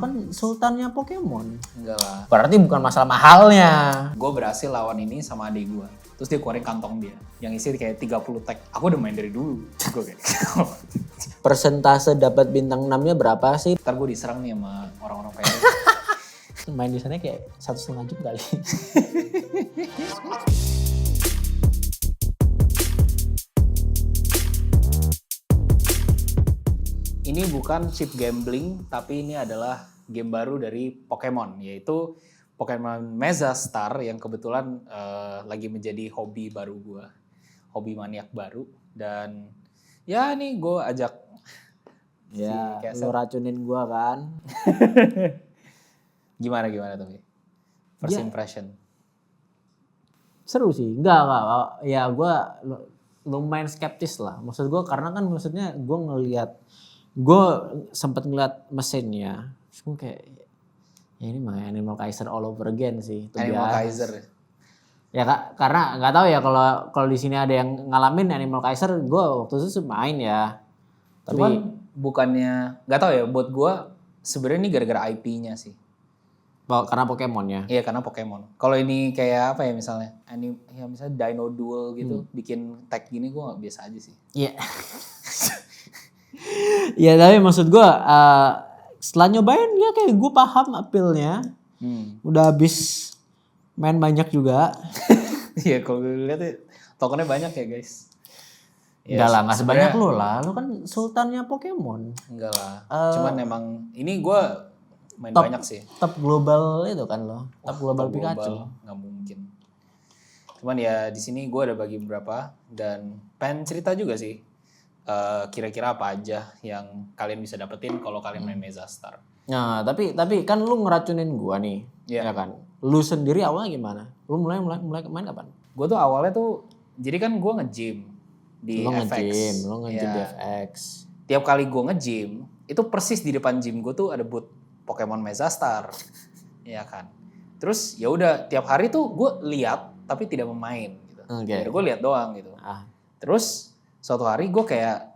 kan sultannya Pokemon. Enggak lah. Berarti bukan masalah mahalnya. Gue berhasil lawan ini sama adik gue. Terus dia keluarin kantong dia. Yang isi kayak 30 tag. Aku udah main dari dulu. Gue kayak Persentase dapat bintang 6-nya berapa sih? ntar gue diserang nih sama orang-orang pede. Main di sana kayak 1,5 jam kali. Ini bukan chip gambling, tapi ini adalah game baru dari Pokemon, yaitu Pokemon Mega Star yang kebetulan lagi menjadi hobi baru gue, hobi maniak baru. Dan ya nih gue ajak Ya, si lu racunin gua kan. Gimana tuh? First Ya. impression. Seru sih. Enggak. Ya gua lumayan skeptis lah. Maksud gua karena kan maksudnya gua sempat ngeliat mesinnya. Terus gua kayak ya ini mah Animal Kaiser all over again sih. Animal Kaiser. Ya karena nggak tahu ya kalau di sini ada yang ngalamin Animal Kaiser, gua waktu itu main ya. Tapi Cuman bukannya, nggak tahu ya, buat gue sebenarnya ini gara-gara IP-nya sih. karena Pokemonnya. Iya, karena Pokemon. Kalau ini kayak apa ya misalnya, ya misalnya Dino Duel gitu, bikin tag gini gue nggak biasa aja sih. Iya. Ya tapi maksud gue setelah nyobain ya kayak gue paham appeal-nya. Udah habis main banyak juga. Iya, kalau gue lihat tokennya banyak ya guys. Enggak lah, nggak sebanyak lu lah. Lu kan sultannya Pokemon. Enggak lah. Cuman emang ini gue main banyak sih. Top global itu kan lo. Top global Pikachu. Nggak mungkin. Cuman ya di sini gue ada bagi beberapa dan pengen cerita juga sih. Kira-kira apa aja yang kalian bisa dapetin kalau kalian main Mega Star. Nah, tapi kan lu ngeracunin gua nih. Iya. Ya kan? Lu sendiri awalnya gimana? Lu mulai main kapan? Gue tuh awalnya tuh, jadi kan gue nge-gym di Lu FX. nge-gym di Ya. FX. Tiap kali gue nge-gym, itu persis di depan gym gue tuh ada booth Pokemon Mega Star. Iya kan. Terus ya udah tiap hari tuh gue lihat tapi tidak memain gitu. Oke. Gue lihat doang gitu. Terus suatu hari gue kayak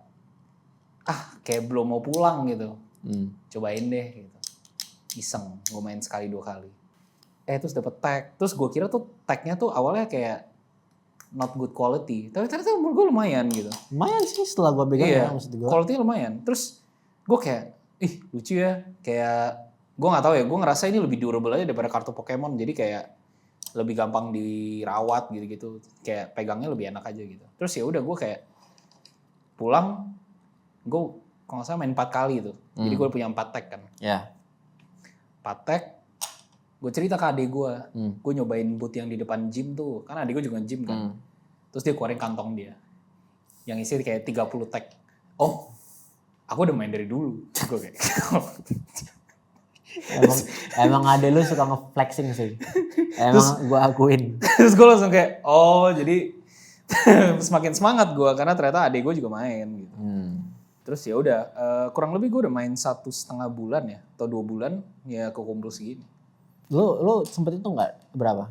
kayak belum mau pulang gitu. Cobain deh gitu. Iseng, gue main sekali 2 kali. Terus dapet tag. Terus gue kira tuh tagnya tuh awalnya kayak not good quality. Tapi ternyata menurut gue lumayan gitu. Lumayan sih setelah gua pegang ya maksud gua. Quality lumayan. Terus gue kayak, lucu ya. Kayak, gue gak tahu ya, gue ngerasa ini lebih durable aja daripada kartu Pokemon. Jadi kayak lebih gampang dirawat gitu-gitu. Kayak pegangnya lebih enak aja gitu. Terus ya udah gue kayak pulang, gue kalau nggak salah main 4 kali tuh. Jadi gue punya 4 tag kan. Ya. 4 tag, gue cerita ke adik gue. Gue nyobain booth yang di depan gym tuh. Karena adik gue juga gym kan. Terus dia keluarin kantong dia. Yang isi kayak 30 tag. Oh, aku udah main dari dulu. Gue kayak Emang ade lu suka nge-flexing sih. Emang gua akuin. Terus gue langsung kayak, oh jadi semakin semangat gue. Karena ternyata adik gue juga main gitu. Terus ya udah, kurang lebih gue udah main 1,5 bulan ya. Atau 2 bulan, ya kekumpul segini. Lu sempet itu nggak berapa?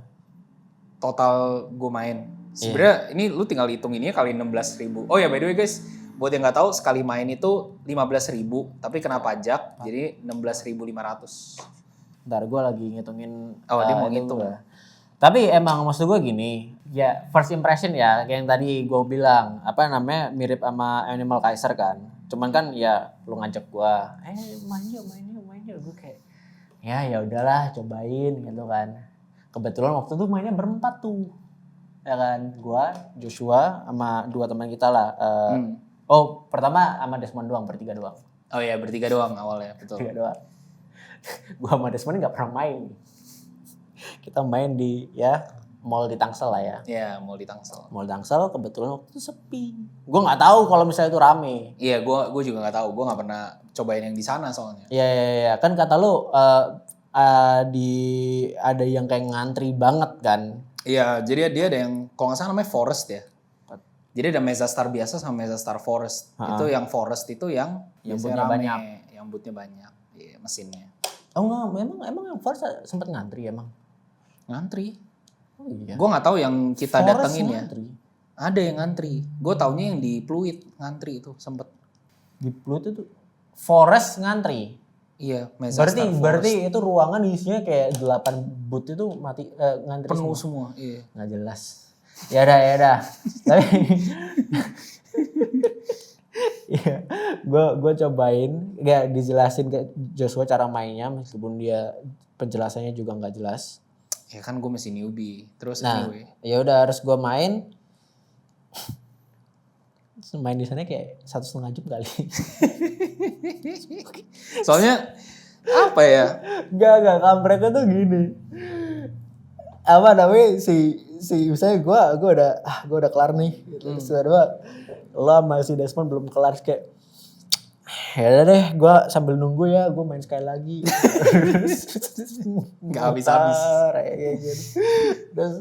Total gue main. Sebenarnya ini lu tinggal hitung ini kali 16.000. Oh ya by the way guys, buat yang nggak tahu sekali main itu 15.000, tapi kena pajak jadi 16.500. Bentar gue lagi ngitungin. Dia mau ngitung ya. Tapi emang maksud gue gini, ya first impression ya kayak yang tadi gue bilang, mirip sama Animal Kaiser kan. Cuman kan ya lu ngajak gue, main yuk. Gue kayak ya udahlah cobain gitu kan. Kebetulan waktu itu mainnya berempat tuh. Ya kan, gua, Joshua sama 2 teman kita lah. Pertama sama Desmond doang, bertiga doang. Oh iya, bertiga doang awalnya, betul. Bertiga doang. Gua sama Desmond nggak pernah main. Kita main di mall di Tangsel lah ya. Iya, mall di Tangsel. Mall Tangsel kebetulan waktu itu sepi. Gua nggak tahu kalau misalnya itu rame. Iya, gua juga nggak tahu. Gua nggak pernah cobain yang di sana soalnya. Iya. Kan kata lu ada yang kayak ngantri banget kan. Iya, jadi dia ada yang, kalau nggak salah namanya Forest ya. Jadi ada Mega Star biasa sama Mega Star Forest. Itu yang Forest itu yang bootnya banyak. Yang bootnya banyak, iya, mesinnya. Oh enggak, emang yang Forest sempet ngantri emang? Ngantri. Oh iya. Gue nggak tahu yang kita Forest datengin ngantri. ya. Ada yang ngantri. Gue taunya yang di Pluit ngantri itu sempet. Di Pluto tuh Forest ngantri. Iya, Meza Berarti Star Forest. berarti itu ruangan isinya kayak 8 booth itu mati ngantri Penuh semua. semua. Iya. Nggak jelas. Ya dah. Tapi iya, gue cobain, ya dijelasin ke Joshua cara mainnya meskipun dia penjelasannya juga nggak jelas. Ya kan gue masih newbie. Terus Nah, anyway. ya udah harus gue main. Main di sana kayak 1,5 jam kali. Soalnya apa ya? Gak, kampretnya tuh gini. Apa namanya si misalnya gue udah kelar nih. Gitu. Terus tiba-tiba lo sama si Desmond belum kelar kayak ya udah deh, gue sambil nunggu ya, gue main sekali lagi. Nggak habis-habis. Kayak gitu. Terus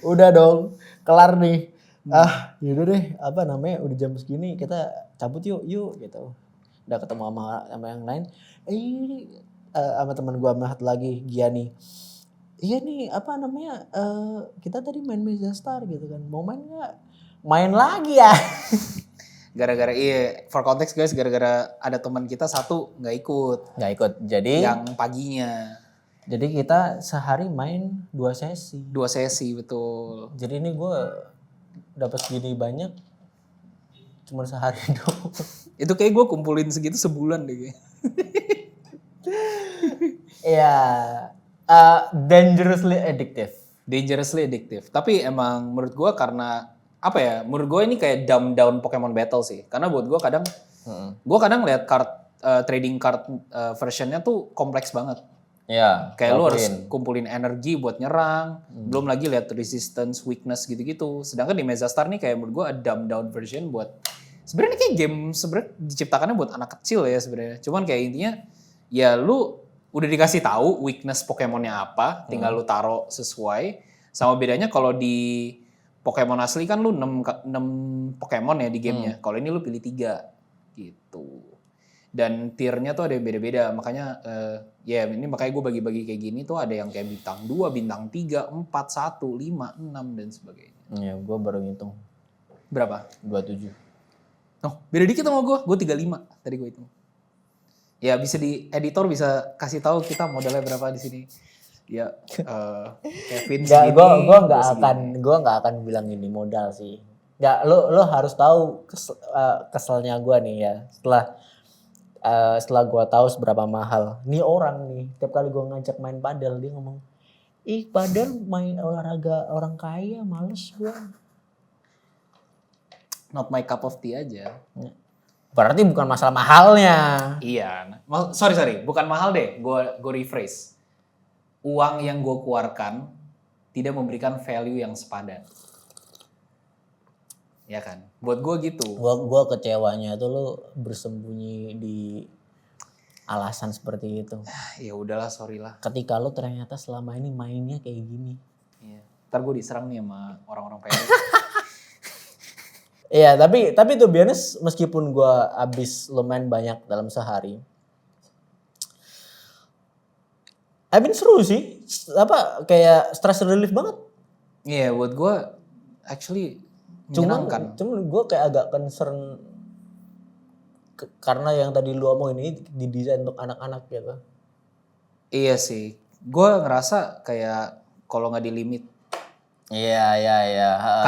udah dong, kelar nih. Yaudah deh, apa namanya, udah jam segini kita cabut yuk gitu. Udah ketemu sama yang lain. Ini sama teman gue sama satu lagi, Gianni. Iya nih, apa namanya, kita tadi main Meza Star gitu kan. Mau main nggak? Main lagi ya. Gara-gara for context guys, gara-gara ada teman kita satu nggak ikut. Nggak ikut. Jadi Yang paginya. Jadi kita sehari main 2 sesi. 2 sesi, betul. Jadi ini gue dapat segini banyak cuma sehari doang. Itu kayak gue kumpulin segitu sebulan deh kayak. Iya, dangerously addictive. Dangerously addictive. Tapi emang menurut gue karena apa ya? Menurut gue ini kayak dumb down Pokemon Battle sih. Karena buat gue kadang lihat trading card versionnya tuh kompleks banget. Ya, Kayak lu harus kumpulin energi buat nyerang, belum lagi lihat resistance, weakness gitu-gitu. Sedangkan di Meza Star nih kayak menurut gue ada dumb down version buat sebenarnya kayak game sebenarnya diciptakannya buat anak kecil ya sebenarnya. Cuman kayak intinya ya lu udah dikasih tahu weakness Pokemonnya apa, tinggal lu taruh sesuai. Sama bedanya kalau di Pokemon asli kan lu 6 Pokemon ya di gamenya. Kalau ini lu pilih 3 gitu. Dan tiernya tuh ada yang beda-beda. Makanya ini makanya gue bagi-bagi kayak gini tuh ada yang kayak bintang 2, bintang 3, 4, 1, 5, 6 dan sebagainya. Iya, gue baru ngitung. Berapa? 27. Oh, beda dikit sama gue. Gue 35 tadi gue hitung. Ya bisa di editor bisa kasih tahu kita modalnya berapa di sini. Ya Kevin segini. Gue nggak akan bilang ini modal sih. Nggak, lo harus tahu keselnya gue nih ya. Setelah gue tahu seberapa mahal, nih orang nih tiap kali gue ngajak main padel dia ngomong, ih padel main olahraga orang kaya, males gue. Not my cup of tea aja. Berarti bukan masalah mahalnya. Iya, sorry, bukan mahal deh. Gue rephrase. Uang yang gue keluarkan tidak memberikan value yang sepadan. Ya kan, buat gue gitu. Gue kecewanya tuh lo bersembunyi di alasan seperti itu. Ya udahlah, sorry lah. Ketika lo ternyata selama ini mainnya kayak gini. Iya. Ntar gue diserang nih sama orang-orang PRI. Iya, tapi tuh biasanya meskipun gue abis lumayan banyak dalam sehari, seru sih. Apa kayak stress relief banget. Iya, buat gue actually menyenangkan. Cuman gue kayak agak concern karena yang tadi lu omongin ini didesain untuk anak-anak gitu. Iya sih, gue ngerasa kayak kalau nggak di limit. Iya.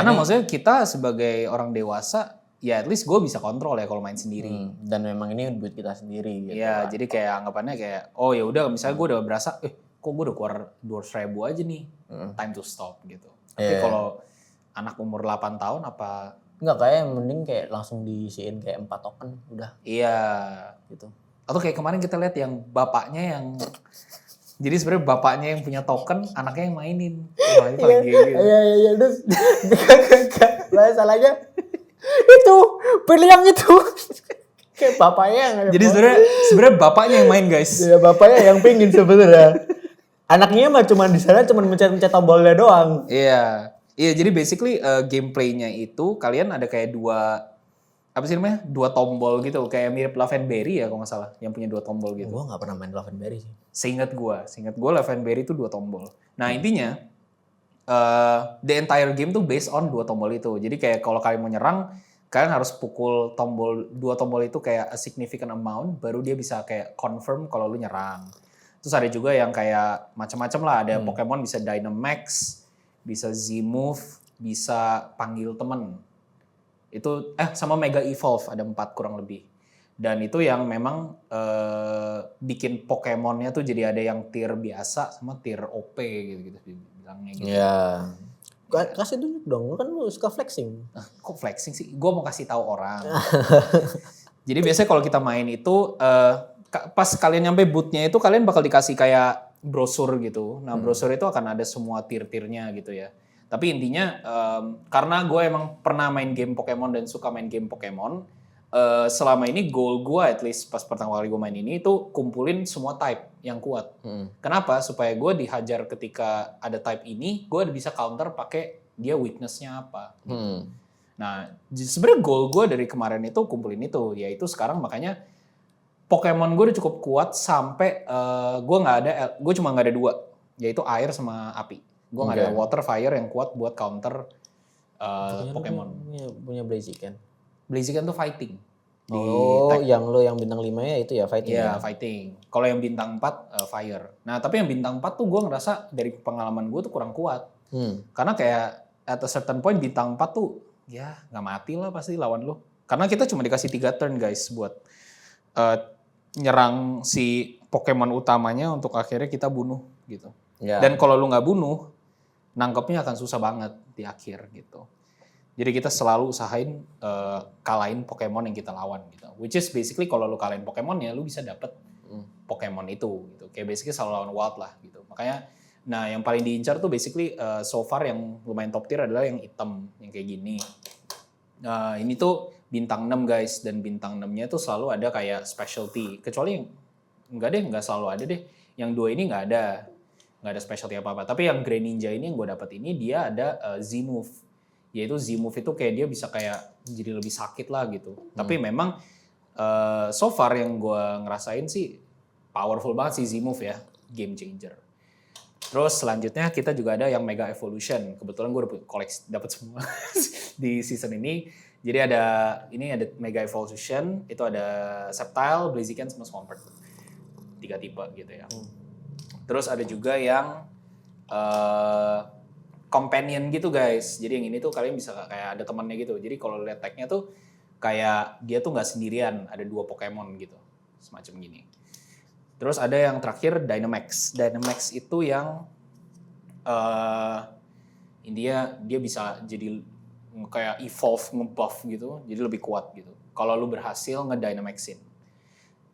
Karena maksudnya kita sebagai orang dewasa, ya at least gue bisa kontrol ya kalau main sendiri. Dan memang ini duit kita sendiri. Gitu, Iya, jadi kayak anggapannya kayak, oh ya udah, misalnya gue udah berasa, kok gue udah keluar 200.000 aja nih, time to stop gitu. Tapi kalau anak umur 8 tahun apa? Enggak, kayak mending kayak langsung diisiin kayak 4 token udah. Iya. Gitu. Atau kayak kemarin kita lihat yang bapaknya yang jadi sebenarnya bapaknya yang punya token, anaknya yang mainin. Wah, ini paling gila gitu. Iya. Terus masalahnya itu pilih yang itu. Kayak bapaknya yang Jadi sebenarnya bapaknya yang main, guys. ya bapaknya yang pingin sebenarnya. Anaknya mah cuma di sana cuma mencet tombolnya doang. Iya. Iya, jadi basically gameplaynya itu kalian ada kayak dua tombol gitu, kayak mirip Lavenberry ya kalau nggak salah, yang punya 2 tombol gitu. Gue nggak pernah main Lavenberry sih. Seingat gue Lavenberry itu 2 tombol. Nah intinya the entire game tuh based on 2 tombol itu. Jadi kayak kalau kalian mau nyerang, kalian harus pukul dua tombol itu kayak a significant amount baru dia bisa kayak confirm kalau lu nyerang. Terus ada juga yang kayak macam-macam lah, ada Pokemon bisa Dynamax, bisa Z-move, bisa panggil temen. Itu sama Mega Evolve ada 4 kurang lebih. Dan itu yang memang bikin Pokemonnya tuh jadi ada yang tier biasa sama tier OP gitu-gitu bilangnya gitu. Ya. Kasih tunjuk dong, lu kan lu suka flexing. Kok flexing sih? Gue mau kasih tahu orang. Jadi biasanya kalau kita main itu pas kalian nyampe bootnya itu kalian bakal dikasih kayak brosur gitu. Nah brosur itu akan ada semua tier-tiernya gitu ya. Tapi intinya karena gue emang pernah main game Pokemon dan suka main game Pokemon, selama ini goal gue at least pas pertama kali gue main ini itu kumpulin semua type yang kuat. Kenapa? Supaya gue dihajar ketika ada type ini, gue bisa counter pakai dia weakness-nya apa. Gitu. Nah, sebenarnya goal gue dari kemarin itu kumpulin itu, yaitu sekarang makanya Pokemon gue udah cukup kuat sampai gue cuma nggak ada 2, yaitu air sama api. Gue nggak ada water fire yang kuat buat counter Pokemon. Punya Blaziken. Blaziken tuh fighting. Yang lo yang bintang 5 ya itu ya fighting. Iya, fighting. Kalau yang bintang 4 fire. Nah, tapi yang bintang 4 tuh gue ngerasa dari pengalaman gue tuh kurang kuat. Karena kayak at a certain point bintang 4 tuh ya nggak mati lah pasti lawan lo. Karena kita cuma dikasih 3 turn guys buat nyerang si Pokemon utamanya untuk akhirnya kita bunuh gitu. Ya. Dan kalau lu nggak bunuh, nangkepnya akan susah banget di akhir gitu. Jadi kita selalu usahain kalahin Pokemon yang kita lawan gitu. Which is basically kalau lu kalahin Pokemonnya, lu bisa dapet Pokemon itu gitu. Kayak basically selalu lawan wild lah gitu. Makanya, nah yang paling diincar tuh basically so far yang lumayan top tier adalah yang hitam, yang kayak gini. Ini tuh bintang 6 guys, dan bintang 6-nya tuh selalu ada kayak specialty. Kecuali yang, nggak selalu ada deh. Yang 2 ini nggak ada specialty apa-apa. Tapi yang Greninja ini yang gue dapet ini, dia ada Z-move. Yaitu Z-move itu kayak dia bisa kayak jadi lebih sakit lah gitu. Tapi memang so far yang gue ngerasain sih powerful banget sih Z-move ya, game changer. Terus selanjutnya kita juga ada yang Mega Evolution. Kebetulan gue udah koleksi dapat semua di season ini. Jadi ada Mega Evolution, itu ada Sceptile, Blaziken sama Swampert. 3 tipe gitu ya. Terus ada juga yang companion gitu guys. Jadi yang ini tuh kalian bisa kayak ada temannya gitu. Jadi kalau lihat tag-nya tuh kayak dia tuh nggak sendirian, ada 2 Pokemon gitu. Semacam gini. Terus ada yang terakhir Dynamax. Dynamax itu yang dia bisa jadi kayak evolve, nge-buff gitu. Jadi lebih kuat gitu. Kalau lu berhasil nge-Dynamaxin.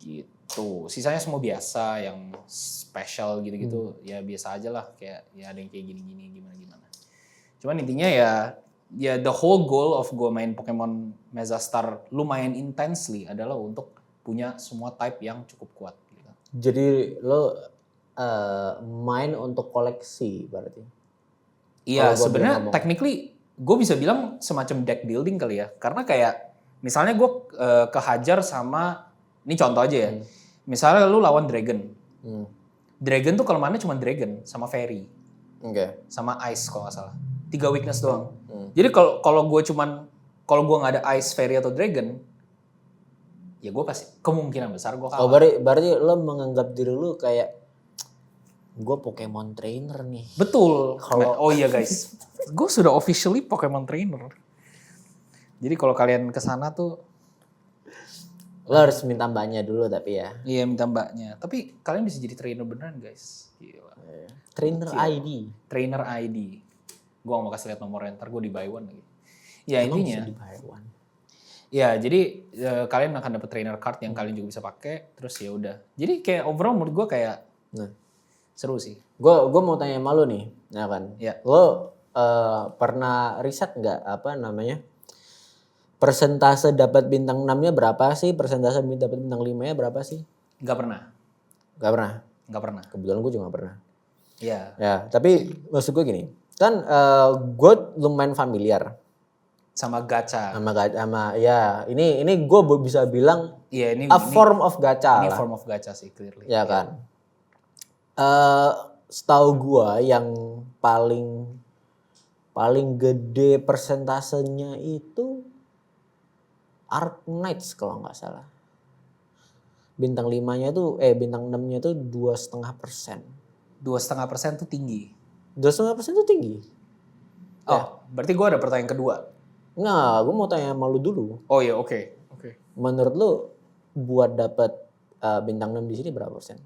Gitu. Sisanya semua biasa, yang special gitu-gitu ya biasa aja lah. Kayak ya ada yang kayak gini-gini gimana-gimana. Cuman intinya ya the whole goal of gue main Pokemon Mega Star lumayan intensely adalah untuk punya semua type yang cukup kuat. Gitu. Jadi lo main untuk koleksi berarti? Iya sebenarnya technically gue bisa bilang semacam deck building kali ya. Karena kayak misalnya gue kehajar sama, ini contoh aja ya. Misalnya lu lawan Dragon. Dragon tuh kelemahannya cuma Dragon sama Fairy. Sama Ice kalau nggak salah. 3 weakness doang. Jadi kalau gue nggak ada Ice, Fairy atau Dragon, ya gue pasti kemungkinan besar gue kalah. Oh berarti lo menganggap diri lo kayak gue Pokemon trainer nih. Betul. Oh iya guys, gue sudah officially Pokemon trainer. Jadi kalau kalian kesana tuh, lo harus minta mbaknya dulu tapi ya. Iya minta mbaknya. Tapi kalian bisa jadi trainer beneran guys. Gila. Trainer ID. Trainer ID. Gue gak mau kasih lihat nomornya, ntar gue di buy one lagi. Ya Emang intinya. bisa di buy one? Ya jadi kalian akan dapat trainer card yang kalian juga bisa pakai. Terus ya udah. Jadi kayak overall menurut gue kayak seru sih. Gue mau tanya sama lo nih, ya kan? Ya. Lo pernah riset nggak persentase dapat bintang 6-nya berapa sih? Persentase dapat bintang 5-nya berapa sih? Gak pernah. Gak pernah? Gak pernah. Kebetulan gue juga gak pernah. Iya. Ya, tapi maksud gue gini. Kan gue lumayan familiar. Sama gacha. Sama ya, ini gue bisa bilang ini form of gacha ini lah. form of gacha sih, clearly. Ya kan. Setahu gue yang paling gede persentasenya itu Arknights kalau nggak salah. Bintang 5-nya tuh, bintang 6-nya tuh 2,5%. 2,5% tuh tinggi. 2,5% tuh tinggi. Oh, berarti gue ada pertanyaan kedua. Nggak, gue mau tanya sama lu dulu. Oh iya, oke. Menurut lu buat dapat bintang 6 di sini berapa persen?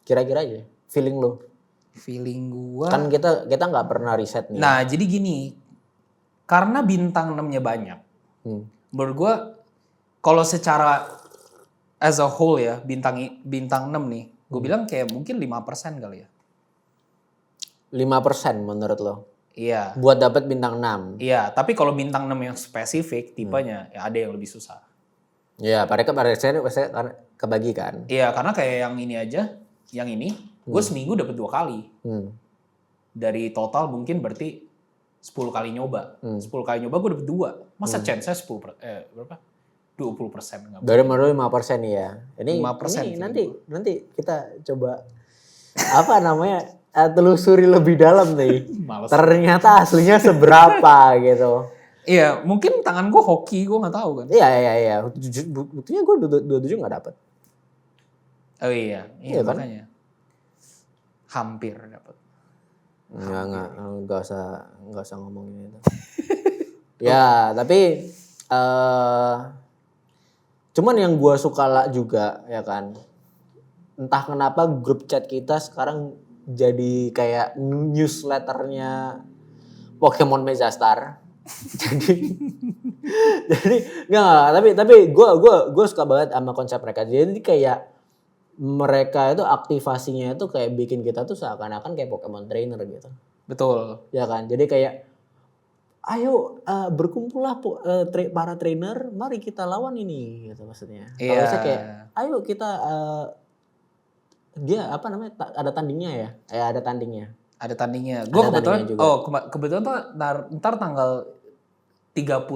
Kira-kira aja, feeling lu. Feeling gue. Kan kita nggak pernah riset nih. Nah, jadi gini. Karena bintang 6-nya banyak. Menurut gue, kalau secara as a whole ya, bintang 6 nih, gue bilang kayak mungkin 5% kali ya. 5% menurut lo? Iya. Buat dapat bintang 6? Iya, tapi kalau bintang 6 yang spesifik, tipenya ya ada yang lebih susah. Iya, pada saya kebagi kan? Iya, karena kayak yang ini aja, yang ini, gue seminggu dapat 2 kali. Dari total mungkin berarti 10 kali nyoba. 10 kali nyoba gue dapat 2. Masa chance-nya berapa? 20%. Dari 5% ya. Ini 5% nanti kita coba apa namanya telusuri lebih dalam nih. Males. Ternyata aslinya seberapa gitu. Iya, mungkin tangan gue hoki, gue nggak tahu kan. Iya. Buktinya gue 27 nggak dapet. Oh iya kan? Makanya. Hampir dapat. Nggak usah ngomongin itu. Ya, tapi cuman yang gue suka juga ya kan, entah kenapa grup chat kita sekarang jadi kayak newsletternya Pokemon Mega Star. jadi nggak, tapi gue suka banget sama konsep mereka. Jadi kayak mereka itu aktivasinya itu kayak bikin kita tuh seakan-akan kayak Pokemon trainer gitu. Betul. Ya kan, jadi kayak ayo berkumpullah para trainer, mari kita lawan ini gitu maksudnya. Kalau saya kayak ayo kita dia apa namanya ada tandingnya ya? Ada tandingnya. Ada tandingnya. Gue kebetulan kebetulan tuh ntar tanggal 30,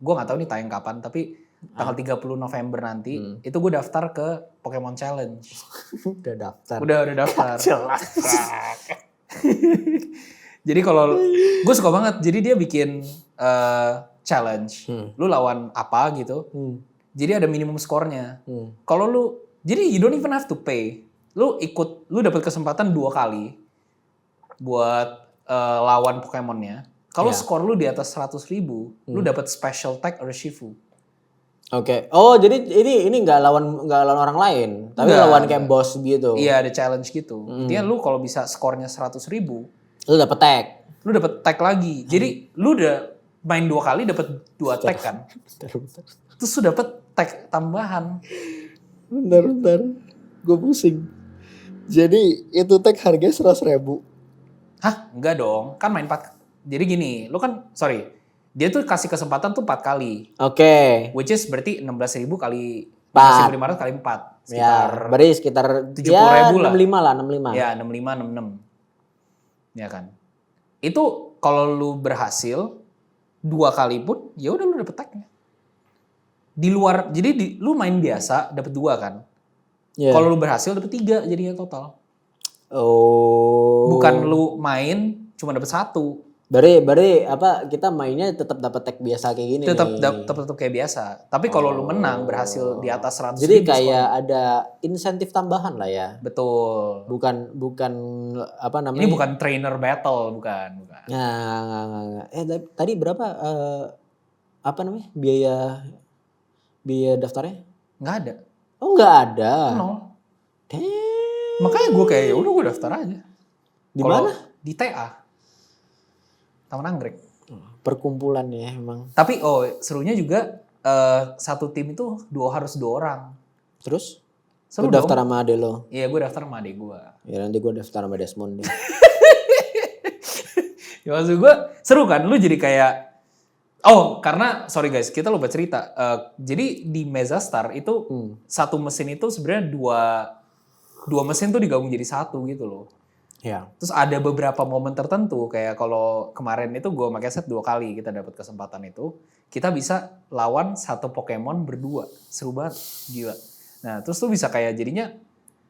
gue nggak tahu nih tayang kapan, tapi tanggal 30 November nanti itu gue daftar ke Pokemon Challenge. Udah daftar. Udah daftar. Jelas. Jadi kalau gue suka banget, jadi dia bikin challenge, lu lawan apa gitu, jadi ada minimum skornya. Kalau lu, jadi you don't even have to pay, lu dapat kesempatan 2 kali buat lawan Pokemonnya. Kalau skor lu di atas 100.000, lu dapat special tag Urshifu. Oke. Oh, jadi ini nggak lawan orang lain, tapi lawan kayak boss gitu. Iya, ada challenge gitu. Intinya lu kalau bisa skornya 100.000, lu dapet tag. Lu dapet tag lagi. Jadi lu udah main 2 kali dapet 2 tag kan. Terus lu dapet tag tambahan. Bentar. Gue pusing. Jadi itu tag harganya 100.000. Hah? Enggak dong. Kan main 4. Jadi gini, lu kan dia tuh kasih kesempatan tuh 4 kali. Oke. Which is berarti 16.000 kali 4. 16.500 kali 4. Sekitar berarti sekitar 70.000 lah. 65 lah, 65. Ya, 65 66. Ya kan. Itu kalau lu berhasil 2 kali pun ya udah lu dapet tagnya. Di luar, jadi lu main biasa dapet 2 kan. Yeah. Kalau lu berhasil dapet 3 jadinya total. Oh. Bukan lu main cuma dapet 1. Berarti apa kita mainnya tetap dapat tag biasa kayak gini tetap nih. Kayak biasa. Tapi kalau lu menang berhasil di atas 100.000. Jadi kayak ada insentif tambahan lah ya. Betul. Bukan apa namanya? Ini bukan trainer battle, bukan. Nggak. Tadi berapa apa namanya? Biaya daftarnya? Nggak ada. Oh, nggak ada. No. Makanya gue kayak ya udah gue daftar aja. Di mana? Di TA. Taman Anggrek. Perkumpulan ya emang. Tapi serunya juga satu tim itu harus 2 orang. Terus? Seru lu daftar sama adek lo? Iya, gue daftar sama adek gue. Ya nanti gue daftar sama Desmond deh. Ya maksud gue seru kan, lu jadi kayak karena sorry guys, kita lupa cerita. Jadi di Mega Star itu satu mesin itu sebenarnya dua mesin tuh digabung jadi satu gitu loh. Ya. Terus ada beberapa momen tertentu kayak kalau kemarin itu gue pakai set 2 kali kita dapat kesempatan itu, kita bisa lawan satu Pokemon berdua. Seru banget, gila. Nah, terus tuh bisa kayak jadinya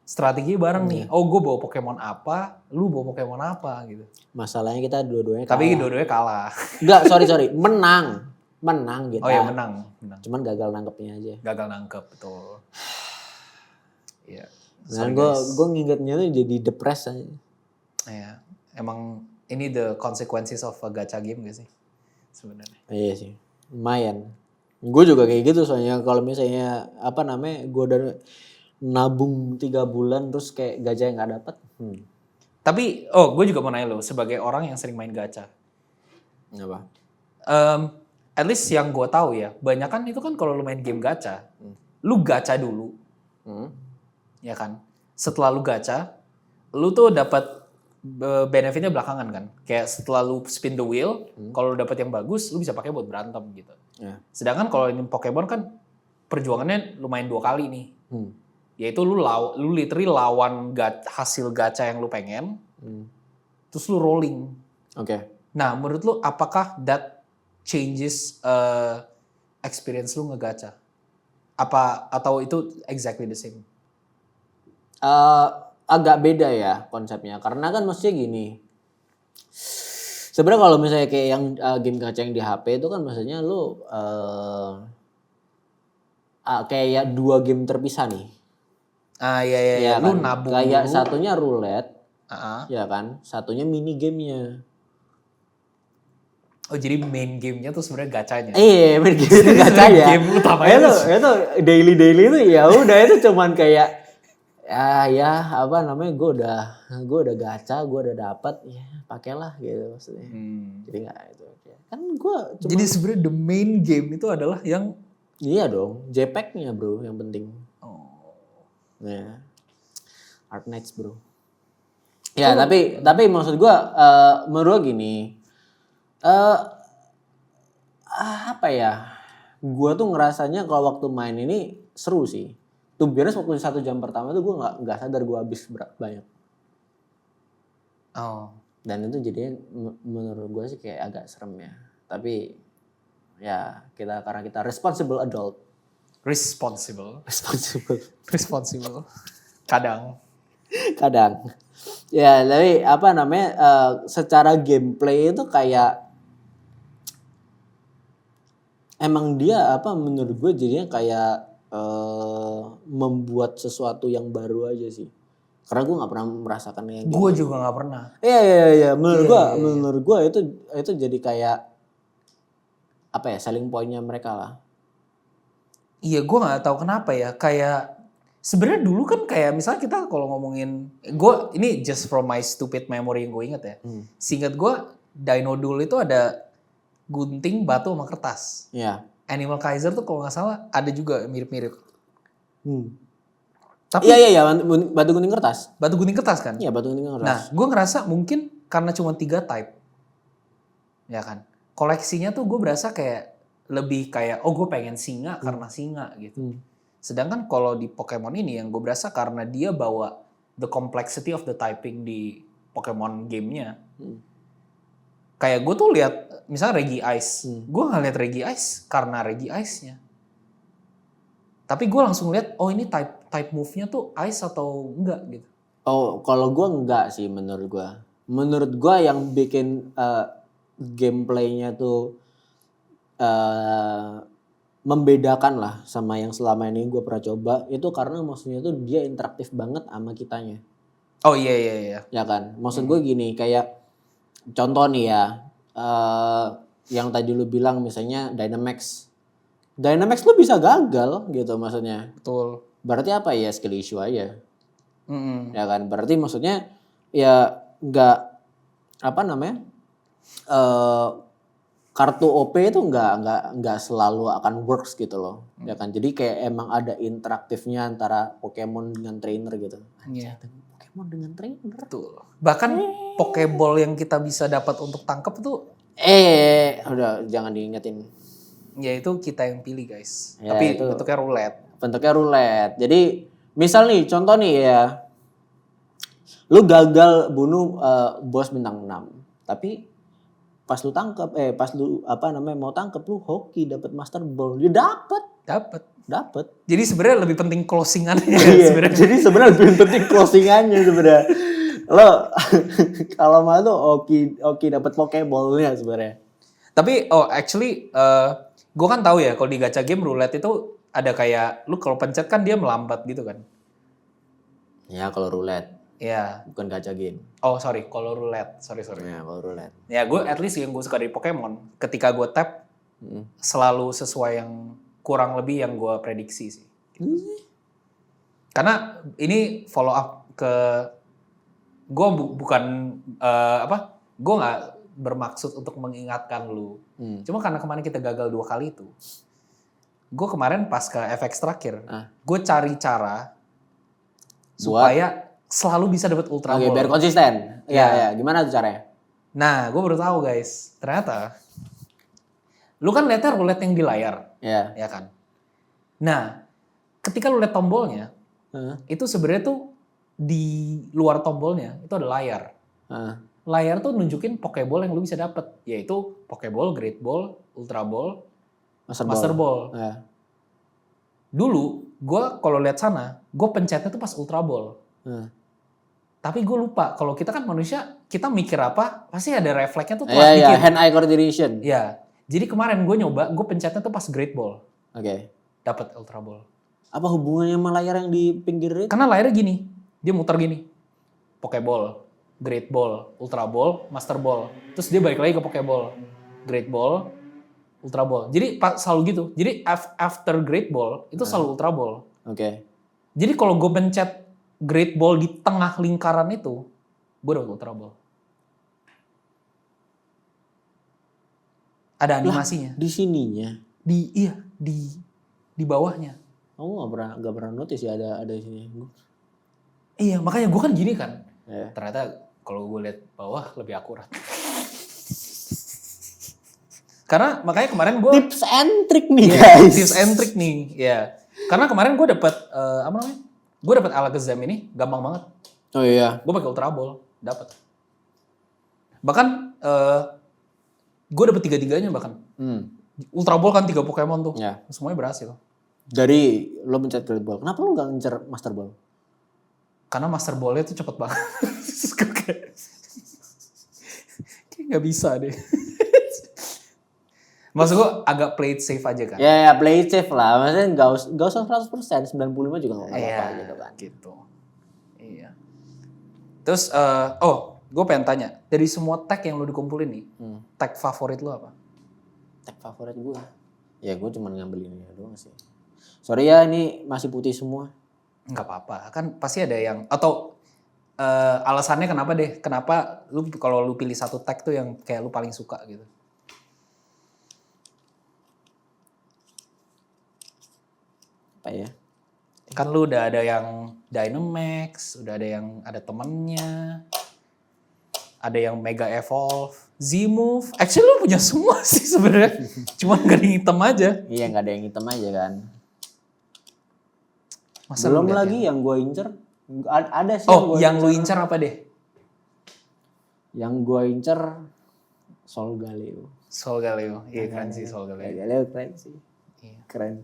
Strategi bareng nih. Oh gue bawa Pokemon apa, lu bawa Pokemon apa gitu. Masalahnya kita dua-duanya Tapi kalah. dua-duanya kalah. Enggak, sorry. Menang kita. Oh ya menang. Cuman gagal nangkepnya aja. Gagal nangkep, betul. Iya. Dan gue ngingetnya tuh jadi depres aja. Iya. Emang ini the consequences of a gacha game gak sih? Sebenarnya. Iya sih. Lumayan. Gue juga kayak gitu soalnya kalau misalnya gue udah nabung 3 bulan terus kayak gacha yang gak dapet. Tapi, gue juga mau nanya lo, sebagai orang yang sering main gacha. Apa? At least yang gue tahu ya, banyak kan itu kan kalau lu main game gacha, lu gacha dulu, ya kan? Setelah lu gacha, lu tuh dapat benefitnya belakangan kan. Kayak setelah lu spin the wheel, kalau lu dapat yang bagus, lu bisa pakai buat berantem gitu. Yeah. Sedangkan kalau ini Pokemon kan perjuangannya lumayan 2 kali nih. Yaitu lu literally lawan hasil gacha yang lu pengen, terus lu rolling. Oke. Nah, menurut lu apakah that changes experience lu ngegacha? Atau itu exactly the same? Agak beda ya konsepnya. Karena kan maksudnya gini. Sebenarnya kalau misalnya kayak yang game gacha yang di HP itu kan maksudnya lu kayak 2 game terpisah nih. Iya. Lu Kan? nabung kayak dulu. satunya roulette, Uh-huh. ya kan? Satunya mini gamenya. Oh jadi main gamenya tuh sebenarnya gacanya. Iya, main game itu gacha ya. Game utamanya itu daily itu ya udah itu cuman kayak gue udah gacha, gue udah dapat ya pakailah gitu maksudnya. Jadi nggak itu kan gue cuma. Jadi sebenarnya the main game itu adalah yang Iya dong, JPEG-nya bro yang penting. Ya, Art Nights bro. Ya tapi maksud gue menurut gue gini, gue tuh ngerasanya kalau waktu main ini seru sih. Tuh biasanya waktu 1 jam pertama tuh gue nggak sadar gue habis banyak. Dan itu jadinya menurut gue sih kayak agak serem ya. Tapi ya karena kita responsible adult. responsible. Kadang. Ya tapi secara gameplay itu kayak emang dia menurut gue jadinya kayak membuat sesuatu yang baru aja sih. Karena gue nggak pernah merasakan kayak gitu. Gue juga nggak pernah. Iya. Menurut gue itu jadi kayak selling pointnya mereka lah. Iya, gue nggak tahu kenapa ya. Kayak sebenarnya dulu kan kayak misalnya kita kalau ngomongin, ini just from my stupid memory yang gue inget ya. Seingat gue, Dino Duel itu ada gunting, batu, sama kertas. Iya. Animal Kaiser tuh kalau nggak salah ada juga mirip-mirip. Tapi Iya, batu gunting kertas. Batu gunting kertas kan? Iya, batu gunting kertas. Nah, gue ngerasa mungkin karena cuma 3 type. Ya kan? Koleksinya tuh gue berasa kayak lebih kayak, gue pengen singa karena singa gitu. Sedangkan kalau di Pokemon ini yang gue berasa karena dia bawa the complexity of the typing di Pokemon gamenya. Kayak gue tuh lihat misalnya Regice. Gue nggak lihat Regice karena Regice-nya. Tapi gue langsung lihat, ini type move-nya tuh ice atau enggak gitu. Oh, kalau gue enggak sih menurut gue. Menurut gue yang bikin gameplaynya tuh membedakan lah sama yang selama ini gue pernah coba. Itu karena maksudnya tuh dia interaktif banget sama kitanya. Oh iya. Ya kan? Maksud gue gini, kayak contoh nih ya. Yang tadi lu bilang misalnya Dynamax. Dynamax lu bisa gagal gitu maksudnya. Betul. Berarti apa ya, skill issue aja. Ya kan, berarti maksudnya ya nggak kartu OP itu nggak selalu akan works gitu loh. Ya kan, jadi kayak emang ada interaktifnya antara Pokemon dengan trainer gitu. Iya. Pokemon dengan trainer. Betul. Bahkan Pokeball yang kita bisa dapat untuk tangkap tuh udah jangan diingetin. Ya itu kita yang pilih guys. Ya, tapi itu bentuknya roulette. Bentuknya roulette. Jadi misal nih contoh nih ya. Lu gagal bunuh bos bintang 6. Tapi pas lu tangkap mau tangkap lu hoki dapat Master Ball. Dia dapat. Dapet. Dapet. Jadi sebenarnya lebih penting closingannya Iya, sebenarnya. jadi sebenarnya lebih penting closingannya sebenarnya. Lo kalau mau tuh oke dapat pokeballnya sebenarnya. Tapi actually gue kan tahu ya kalau di gacha game roulette itu ada kayak lu kalau pencet kan dia melambat gitu kan. Ya kalau roulette, Ya. bukan gacha game. Oh sorry, kalau roulette. Sorry. Ya kalau roulette. Ya gue at least yang gue suka dari Pokemon, ketika gue tap selalu sesuai yang kurang lebih yang gue prediksi sih. Karena ini follow up ke gue bukan gue nggak bermaksud untuk mengingatkan lu. Cuma karena kemarin kita gagal 2 kali itu, gue kemarin pas ke FX terakhir, gue cari cara supaya selalu bisa dapat Ultra Oke, Ball. biar konsisten. Iya. Gimana tuh caranya? Nah, gue baru tahu guys, ternyata lu kan lihatnya roulette yang di layar, Iya. ya kan? Nah, ketika lu lihat tombolnya, itu sebenarnya tuh di luar tombolnya itu ada layar. Layar tuh nunjukin Pokeball yang lu bisa dapet, yaitu Pokeball, Great Ball, Ultra Ball, Master Ball. Iya. Dulu, gue kalau lihat sana, gue pencetnya tuh pas Ultra Ball. Tapi gue lupa, kalau kita kan manusia, kita mikir apa, pasti ada refleksnya tuh telat Iya, dikit. hand-eye coordination. Ya, jadi kemarin gue nyoba, gue pencetnya tuh pas Great Ball. Oke. Dapat Ultra Ball. Apa hubungannya sama layar yang di pinggir itu? Karena layarnya gini, dia muter gini. Pokeball, Great Ball, Ultra Ball, Master Ball. Terus dia balik lagi ke Pokeball, Great Ball, Ultra Ball. Jadi selalu gitu. Jadi after Great Ball itu selalu Ultra Ball. Oke. Jadi kalau gue pencet Great Ball di tengah lingkaran itu, gue dapat Ultra Ball. Ada animasinya. Di sininya. Di bawahnya. Kamu nggak pernah notice ya ada di sini. Iya, makanya gue kan gini kan. Iya. Ternyata kalau gue lihat bawah lebih akurat. Karena makanya kemarin gue Tips and trick nih guys. tips and trick nih, ya. Karena kemarin gue dapat apa namanya? Gue dapat Alakazam ini gampang banget. Oh iya. Gue pakai Ultra Ball, dapat. Bahkan gue dapet 3-3-nya bahkan. Ultra Ball kan 3 Pokemon tuh. Ya. Semuanya berhasil. Dari lo mencet Great Ball, kenapa lo nggak ngincer Master Ball? Karena Master Ball-nya tuh cepet banget. kayak nggak bisa deh. Maksud gue agak play it safe aja kan. Ya play it safe lah. Maksudnya nggak usah 100%, 95 juga nggak apa-apa gitu kan. Gitu. Iya. Terus, gue pengen tanya. Dari semua tag yang lo dikumpulin nih, tag favorit lo apa? Tag favorit gue? Ya gue cuma ngambil ini doang sih. Sorry ya, ini masih putih semua. Nggak apa-apa. Kan pasti ada yang, atau alasannya kenapa deh? Kenapa lu kalau lu pilih satu tag tuh yang kayak lu paling suka gitu? Apa ya? Kan lu udah ada yang Dynamax, udah ada yang ada temennya, ada yang Mega Evolve, Z-Move. Actually lu punya semua sih sebenarnya, cuman gak ada yang hitam aja. Iya nggak ada yang hitam aja kan. Masa Belum lu liat lagi yang gue incer, ada sih. yang lu incer apa deh? Yang gue incer Solgaleo. Solgaleo, iya keren sih Solgaleo. Solgaleo keren sih. Iya. Keren.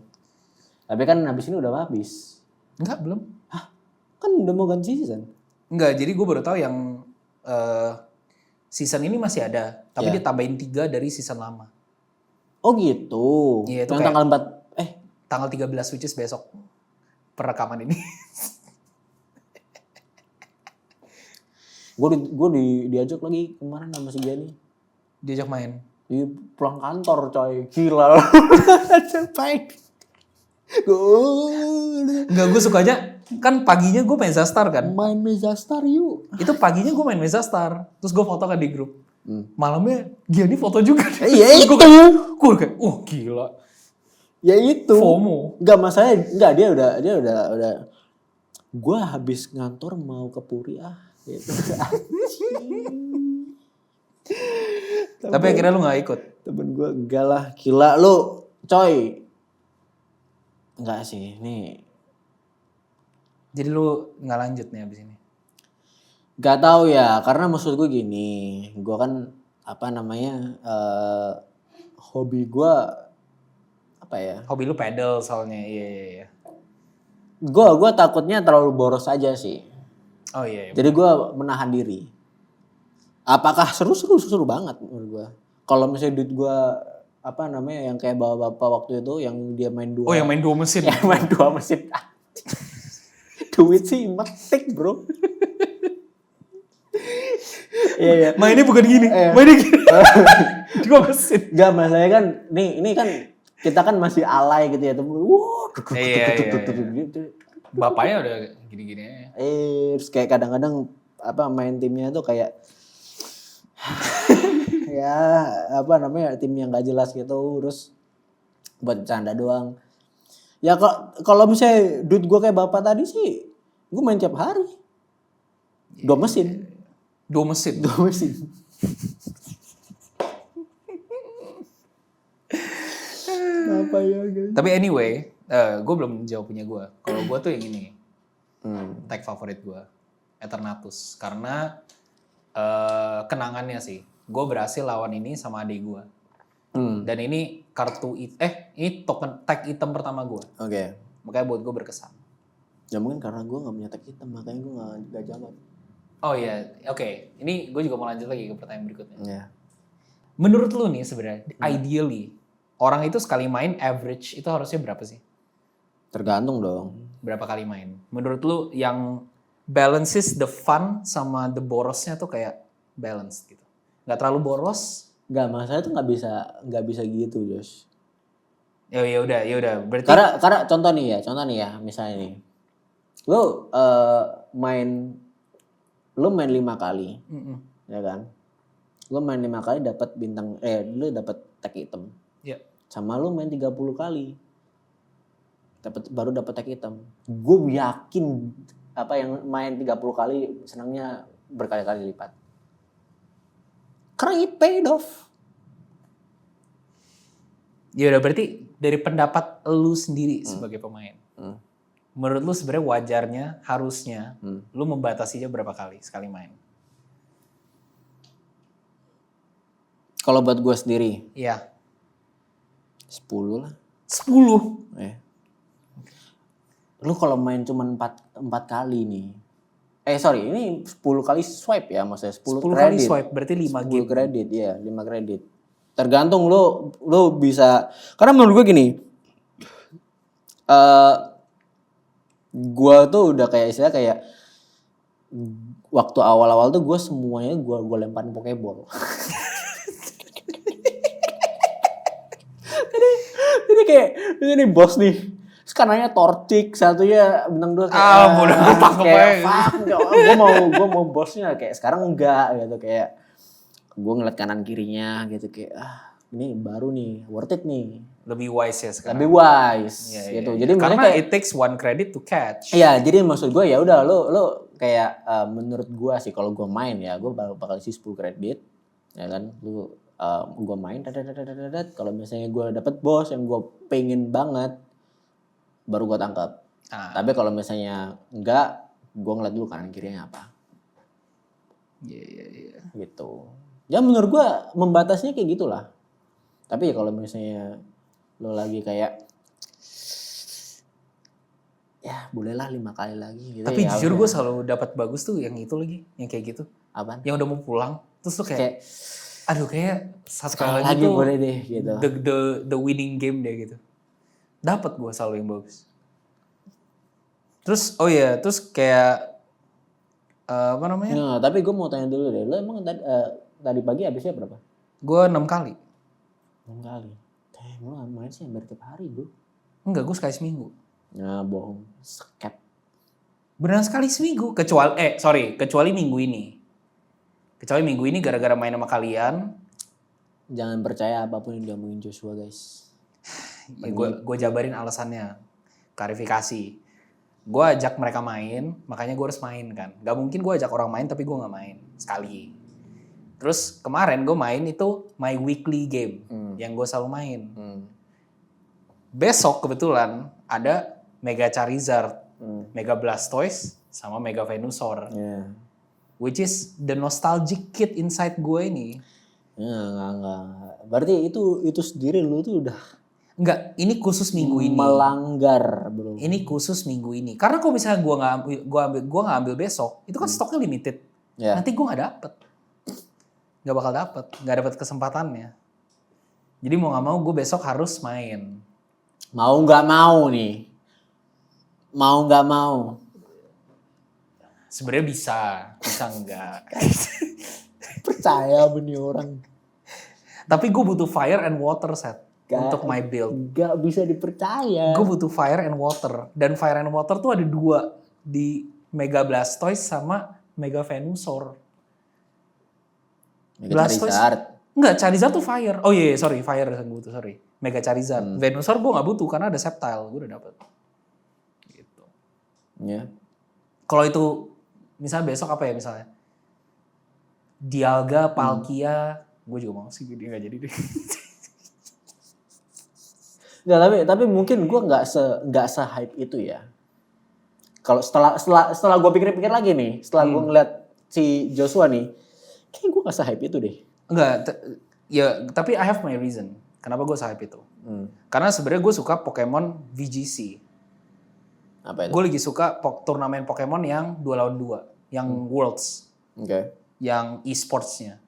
Tapi kan habis ini udah habis. Enggak, belum. Hah? Kan udah mau ganti season. Enggak, jadi gue baru tahu yang season ini masih ada, tapi Ya. ditambahin 3 dari season lama. Oh gitu. Iya, itu yang kayak- tanggal 4. Tanggal 13 which is besok perekaman ini. Gue diajak lagi kemarin sama si Gianni. Diajak main. Di pulang kantor coy. Gila. Capain. Enggak, gue sukanya kan paginya gue main Zastar kan. Main Mezastar yuk. Itu paginya gue main Mezastar, terus gue foto kan di grup. Malamnya Gianni foto juga. Iya itu. Gue kayak, gila. Ya itu. FOMO. Enggak masalahnya, enggak dia udah. Gue habis ngantor mau ke Puri gitu. Tapi akhirnya lu gak ikut. Temen gue enggak lah, gila lu, coy. Enggak sih, nih. Jadi lu gak lanjut nih abis ini. Gak tahu ya, karena maksud gue gini, gue kan hobi gue apa ya? Hobi lu pedal soalnya. Iya. Gue takutnya terlalu boros aja sih. Oh iya. Jadi gue menahan diri. Apakah seru banget menurut gue. Kalau misalnya duit gue apa namanya yang kayak bapak-bapak waktu itu yang dia main Oh, yang main 2 mesin. yang main 2 mesin. Duit sih metik bro. Iya. Mainnya bukan gini. Mainnya gini. 2 mesin. Gak masalahnya kan ini kan kita kan masih alay gitu ya. Iya. Gitu. Bapaknya udah gini-gini aja. Terus kayak kadang-kadang apa main timnya tuh kayak ya apa namanya tim yang gak jelas gitu, terus buat bercanda doang. Ya kalau misalnya duit gue kayak bapak tadi sih, gue main tiap hari. 2 mesin. 2 mesin. 2 mesin. Apa ya guys? Tapi anyway, gue belum jawab punya gue. Kalau gue tuh yang ini, tag favorit gue, Eternatus. Karena kenangannya sih, gue berhasil lawan ini sama adik gue. Dan ini ini token tag item pertama gue. Oke. Makanya buat gue berkesan. Ya mungkin karena gue gak punya tag hitam, makanya gue gak jawab. Oh iya, oke. Ini gue juga mau lanjut lagi ke pertanyaan berikutnya. Iya. Menurut lu nih sebenarnya, ideally, orang itu sekali main average itu harusnya berapa sih? Tergantung dong. Berapa kali main? Menurut lu yang balances the fun sama the borosnya tuh kayak balance gitu. Nggak terlalu boros. Gak, masalah itu nggak bisa gitu Josh. Ya udah. Berarti Karena contoh nih ya, misalnya nih, lu main 5 kali, ya kan? Lu main 5 kali dapat lu dapat tag hitam. ya. Sama lu main 30 kali, baru dapat tag hitam. Gue yakin apa yang main 30 kali senangnya berkali-kali lipat. Karena it paid off. Ya udah, berarti dari pendapat lu sendiri sebagai pemain. Menurut lu sebenarnya wajarnya, harusnya lu membatasinya berapa kali sekali main? Kalau buat gue sendiri, Iya. 10 lah. 10? Lu kalau main cuma 4 kali nih. Ini 10 kali swipe ya, maksudnya 10 kali kredit. swipe berarti 5 10 game. kredit, ya 5 kredit. Tergantung lu bisa, karena menurut gue gini, gue tuh udah kayak istilah kayak waktu awal-awal tuh gue semuanya gue lemparin pokeball. Jadi kayak ini bos nih. Terus kanannya Torchic, satunya bintang 2 kayak bodoh amat, gue mau bosnya kayak sekarang enggak gitu, kayak gue ngeliat kanan kirinya gitu kayak ini baru nih, worth it nih. Lebih wise ya sekarang. Lebih wise gitu. Iya. Jadi karena kayak, it takes 1 credit to catch. iya, jadi maksud gue ya udah lu kayak menurut gue sih kalau gue main ya gue bakal isi 10 kredit ya kan. Gue main kalau misalnya gue dapet bos yang gue pengen banget baru gue tangkap. Tapi kalau misalnya enggak, gue ngeliat dulu kanan kirinya apa. Iya. Gitu. Ya menurut gue membatasinya kayak gitulah. Tapi ya kalau misalnya lo lagi kayak ya bolehlah 5 kali lagi gitu. Tapi ya, jujur gue selalu dapat bagus tuh yang itu lagi, yang kayak gitu. Apaan? Yang udah mau pulang, terus tuh kayak aduh kayak satu kali lagi tuh boleh deh gitu. The winning game deh gitu. Dapat gue selalu yang bagus. Terus terus kayak apa namanya? Nah, tapi gue mau tanya dulu deh. Lo emang tadi pagi habisnya berapa? Gue 6 kali. 6 kali. Lo main sih hampir tiap hari, bro. Enggak, gue sekali seminggu. Nah, bohong. Skep. Beneran sekali seminggu. Kecuali minggu ini. Kecuali minggu ini gara-gara main sama kalian. Jangan percaya apapun yang diomongin Joshua, guys. Ya, gue jabarin alasannya. Klarifikasi. Gue ajak mereka main, makanya gue harus main kan. Gak mungkin gue ajak orang main tapi gue gak main. Sekali. Terus kemarin gue main itu my weekly game. Yang gue selalu main. Besok kebetulan ada Mega Charizard, Mega Blastoise, sama Mega Venusaur. Yeah. Which is the nostalgic kid inside gue ini. Ya, enggak. Berarti itu sendiri lu tuh udah Enggak, ini khusus minggu ini. Melanggar bro. Ini khusus minggu ini. Karena kalau misalnya gua nggak ambil besok, itu kan stoknya limited. Ya. Nanti gua nggak dapet, nggak bakal nggak dapet kesempatannya. Jadi mau nggak mau gue besok harus main. Mau nggak mau nih. Mau nggak mau. Sebenarnya bisa enggak. Percaya benih orang. Tapi gue butuh fire and water set untuk my build. Gak bisa dipercaya. Gue butuh fire and water. Dan fire and water tuh ada 2 di Mega Blastoise sama Mega Venusaur. Mega Charizard. Enggak, Charizard tuh fire. Oh iya, sorry, fire yang gue butuh, sorry. Mega Charizard. Venusaur gue gak butuh karena ada Sceptile, gue udah dapet. Gitu. Ya. Kalau itu, misalnya besok apa ya misalnya? Dialga, Palkia, gue juga mau sih, dia gak jadi deh. Nggak, tapi mungkin gue nggak se hype itu ya. Kalau setelah gue pikir-pikir lagi nih, setelah gue ngeliat si Joshua nih, kayak gue nggak se hype itu deh. Enggak, ya tapi I have my reason. Kenapa gue hype itu? Karena sebenarnya gue suka Pokemon VGC. Apa itu? Gue lagi suka turnamen Pokemon yang 2 lawan 2, yang Worlds, Oke. yang e-sportsnya.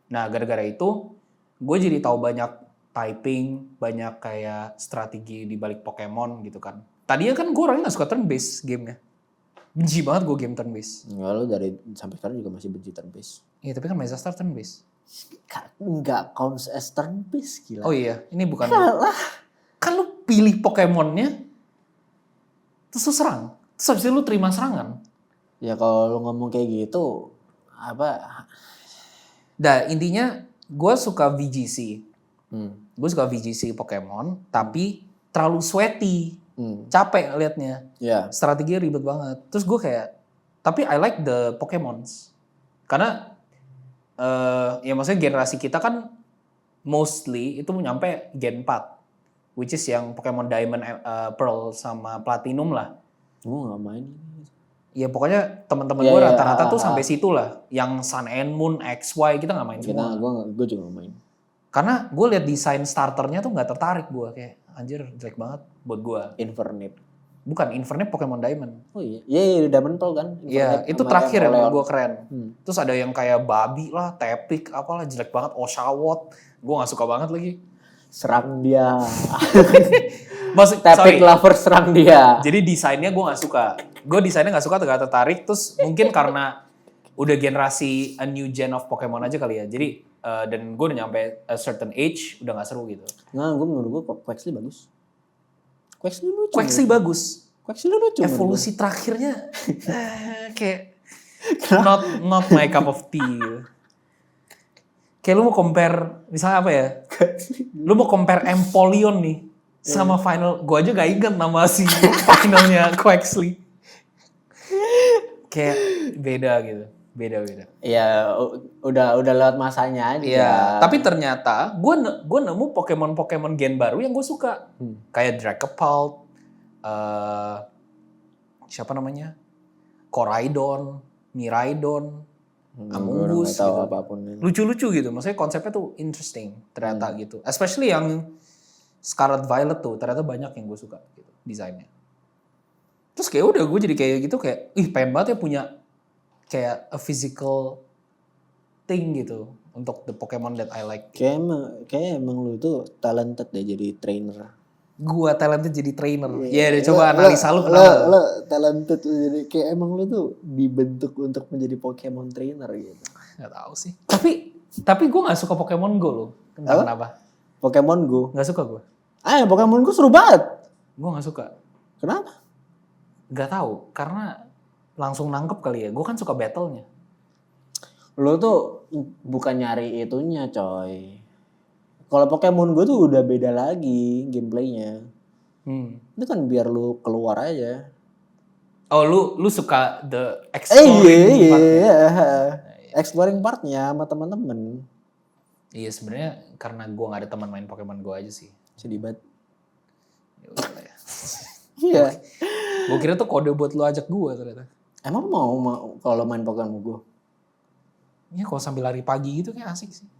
Nah, gara-gara itu gue jadi tahu banyak typing, banyak kayak strategi di balik Pokemon gitu kan. Tadinya kan gue orangnya gak suka turn based gamenya. Benci banget gue game turn based. Enggak, lo dari sampai sekarang juga masih benci turn based. Iya, tapi kan Mesa Star turn based. Enggak counts as turn based, gila. Oh iya, ini bukan. Kalah. Kan lu pilih Pokemonnya, terus lu serang. Terus habis itu lu terima serangan. Ya kalau lo ngomong kayak gitu, apa? Nah, intinya gue suka VGC. Gue suka VGC Pokemon, tapi terlalu sweaty. Capek liatnya. Ya. Strateginya ribet banget. Terus gue kayak, tapi I like the Pokemons. Karena, ya maksudnya generasi kita kan mostly itu nyampe Gen 4. Which is yang Pokemon Diamond, Pearl, sama Platinum lah. Gue gak main. Ya pokoknya teman-teman Ya, gue ya, rata-rata tuh sampai situ lah. Yang Sun and Moon, XY, kita gak main semua. Gue juga gak main. Karena gue lihat desain starternya tuh gak tertarik gue. Kayak anjir jelek banget buat gue. Infernape. Bukan, Infernape Pokemon Diamond. Oh iya. Iya, Diamond Pearl kan. Iya, itu sama terakhir yang Empoleon. gue keren. Terus ada yang kayak babi lah, tepik, apalah jelek banget, Oshawott. Gue gak suka banget lagi. Serang dia. Maksud, Tepik lover serang dia. Jadi desainnya gue gak suka. Gue desainnya gak suka, gak tertarik. Terus mungkin karena udah generasi a new gen of Pokemon aja kali ya. Jadi, dan gue udah nyampe a certain age, udah gak seru gitu. Nah, menurut gue Quaxly bagus. Quaxly lucu. Quaxly bagus. Quaxly lucu. Evolusi terakhirnya kayak not my cup of tea gitu. Kayak lu mau compare, misalnya apa ya? Lu mau compare Empoleon nih sama final, gue aja gak inget nama si finalnya Quaxly. Kayak beda gitu, beda. Ya udah lewat masanya aja. Iya, tapi ternyata gue nemu Pokemon gen baru yang gue suka. Kayak Dragapult, siapa namanya? Koraidon, Miraidon, Amoonguss Gak tahu gitu. apapun. Lucu-lucu gitu, maksudnya konsepnya tuh interesting ternyata gitu. Especially yang Scarlet Violet tuh, ternyata banyak yang gue suka gitu desainnya. Terus kayak udah gue jadi kayak gitu kayak, pengen banget ya punya kayak a physical thing gitu untuk the Pokemon that I like. Kayak emang lu tuh talented deh jadi trainer. Gua talented jadi trainer. Ya udah coba analisa lu kenapa. Lo talented jadi kayak emang lu tuh dibentuk untuk menjadi Pokemon trainer gitu. Gak tahu sih. Tapi gue gak suka Pokemon Go loh. Entah kenapa. Pokemon Go. Gak suka gue. Pokemon Go seru banget. Gue gak suka. Kenapa? Gak tahu. Karena langsung nangkep kali ya. Gue kan suka battle-nya. Lo tuh bukan nyari itunya coy. Kalau Pokemon Go tuh udah beda lagi gameplaynya. Itu kan biar lu keluar aja. Oh lu suka the exploring part-nya? Iya. Exploring partnya sama teman-teman. Iya sebenarnya karena gue gak ada teman main Pokemon Go aja sih. Sedih banget. Ya udah lah ya. Iya. Gue kira tuh kode buat lu ajak gue ternyata. Emang mau kalau main Pokemon Go? Ya kalau sambil lari pagi gitu kayak asik sih.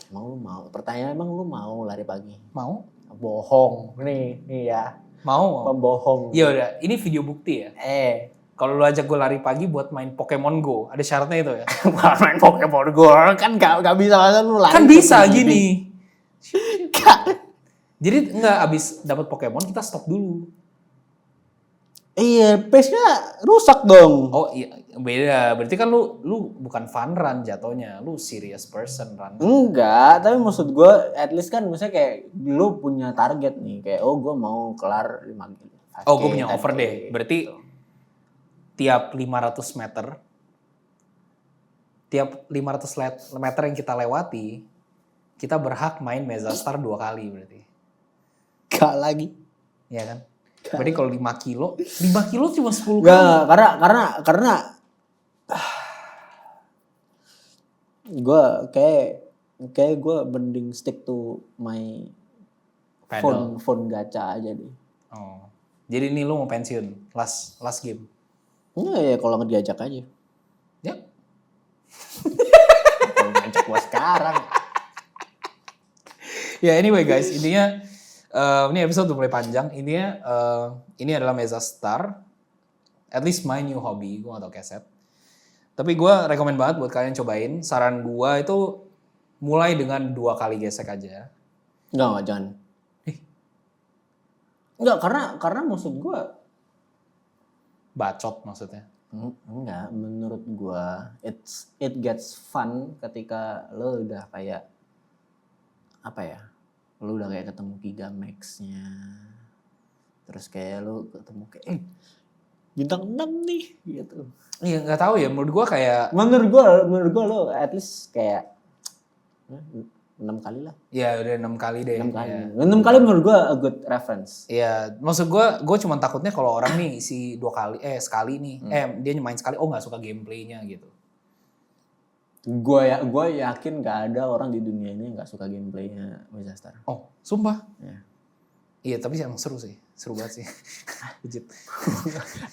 Emang lu mau? Pertanyaan emang lu mau lari pagi? Mau? Bohong. Nih ya. Mau? Pembohong. Ya udah, ini video bukti ya. Kalau lu ajak gue lari pagi buat main Pokemon Go, ada syaratnya itu ya? Bukan main Pokemon Go kan gak bisa masa lu lari. Kan bisa gini. Gak. Jadi enggak, abis dapat Pokemon kita stop dulu. Iya, pace-nya rusak dong. Oh iya, beda. Berarti kan lu bukan fun run jatuhnya, lu serious person run. Enggak, tapi maksud gue at least kan misalnya kayak lu punya target nih, kayak gue mau kelar 5 Oh, gue punya over deh. Berarti tiap 500 meter, tiap 500 meter yang kita lewati, kita berhak main Mezastar 2 kali berarti. Gak lagi. Iya kan? Berarti kalau 5 kilo cuma 10 kali. Enggak, karena gue kayak gue mending stick to my phone gacha aja deh. Oh. Jadi ini lu mau pensiun, last game. Ya kalau nggak diajak aja. Ya. Kalau ngajak gue sekarang. Ya anyway guys, intinya ini episode udah mulai panjang. Intinya ini adalah Mezastar. At least my new hobby, gue gak tau keset. Tapi gue rekomen banget buat kalian cobain. Saran gue itu mulai dengan 2 kali gesek aja. Enggak jangan. Enggak, karena maksud gue Bacot maksudnya. enggak, menurut gue it gets fun ketika lo udah kayak apa ya? Lo udah kayak ketemu Gigamax-nya. Terus kayak lo ketemu kayak bintang 6 nih gitu. Iya nggak tahu ya, menurut gue kayak. Menurut gue lo at least kayak 6 kali lah. Ya udah 6 kali deh. 6 kali. Ya. 6 kali menurut gue a good reference. Iya, maksud gue cuma takutnya kalau orang nih isi 2 kali, sekali nih, dia main sekali, nggak suka gameplaynya gitu. Gue yakin gak ada orang di dunia ini yang gak suka gameplaynya Mezastar. Oh, sumpah? Ya. Iya, tapi emang seru sih, seru banget sih. Legit.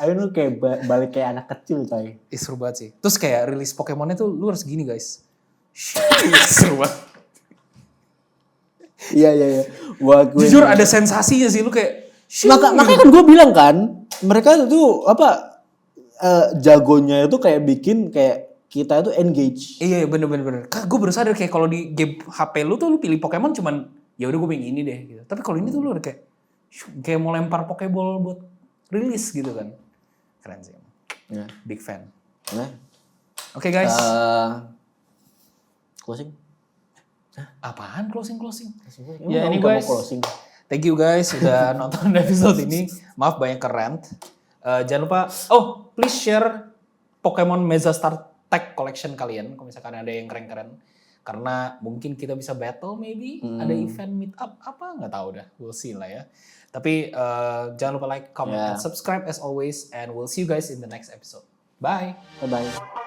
Ayo lu kayak balik kayak anak kecil coy. Seru banget sih. Terus kayak rilis Pokemonnya tuh lu harus gini guys. Seru banget. Iya. Jujur ada sensasinya sih lu kayak. Makanya kan gue bilang kan, mereka tuh apa jagonya itu kayak bikin kayak kita itu engage. Iya bener. Gue baru sadar kayak kalau di game HP lu tuh lu pilih Pokemon cuman ya udah gue pengen ini deh gitu. Tapi kalau ini tuh lu udah kayak mau lempar Pokeball buat rilis gitu kan. Keren sih. Ya. Big fan. Nah. Oke guys. Closing. Apaan closing? Ya ini guys. Thank you guys sudah nonton episode ini. Maaf banyak keren. Jangan lupa, please share Pokemon Mezastar Tag Collection kalian. Kalau misalkan ada yang keren-keren. Karena mungkin kita bisa battle maybe. Ada event meet up apa nggak tahu dah. We'll see lah ya. Tapi jangan lupa like, comment, and subscribe as always. And we'll see you guys in the next episode. Bye. Bye-bye.